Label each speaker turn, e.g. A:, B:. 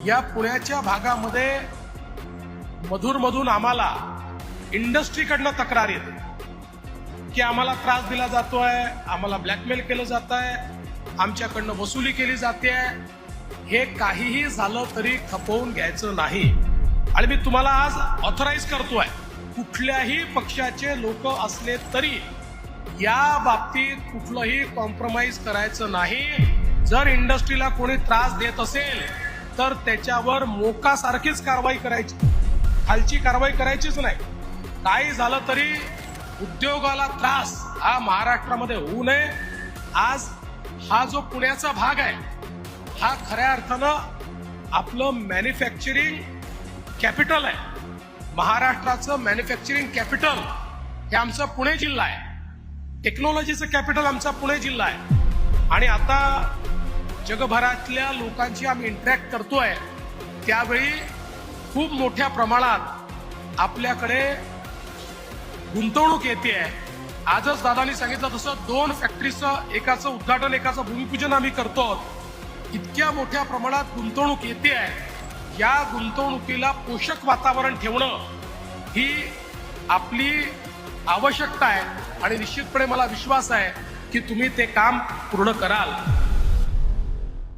A: या पुण्याच्या भागामध्ये मधून आम्हाला इंडस्ट्रीकडनं तक्रार येते की आम्हाला त्रास दिला जातोय, आम्हाला ब्लॅकमेल केलं जात आहे, आमच्याकडनं वसुली केली जाते. हे काहीही झालं तरी खपवून घ्यायचं नाही. आणि मी तुम्हाला आज ऑथराईज करतोय, कुठल्याही पक्षाचे लोक असले तरी या बाबतीत कुठलंही कॉम्प्रोमाइज करायचं नाही. जर इंडस्ट्रीला कोणी त्रास देत असेल तर त्याच्यावर मोकासारखीच कारवाई करायची, खालची कारवाई करायचीच नाही. काही झालं तरी उद्योगाला त्रास हा महाराष्ट्रामध्ये होऊ नये. आज हा जो पुण्याचा भाग आहे हा खऱ्या अर्थानं आपलं मॅन्युफॅक्चरिंग कॅपिटल आहे. महाराष्ट्राचं मॅन्युफॅक्चरिंग कॅपिटल हे आमचा पुणे जिल्हा आहे. टेक्नॉलॉजीचं कॅपिटल आमचा पुणे जिल्हा आहे. आणि आता जगभरातल्या लोकांशी आम्ही इंटरॅक्ट करतोय त्यावेळी खूप मोठ्या प्रमाणात आपल्याकडे गुंतवणूक येते आहे. आजच दादांनी सांगितलं तसं 2 फॅक्टरीचं एकाचं उद्घाटन एकाचं भूमिपूजन आम्ही करतो. इतक्या मोठ्या प्रमाणात गुंतवणूक येते आहे. या गुंतवणुकीला पोषक वातावरण ठेवणं ही आपली आवश्यकता आहे आणि निश्चितपणे मला विश्वास आहे की तुम्ही ते काम पूर्ण कराल.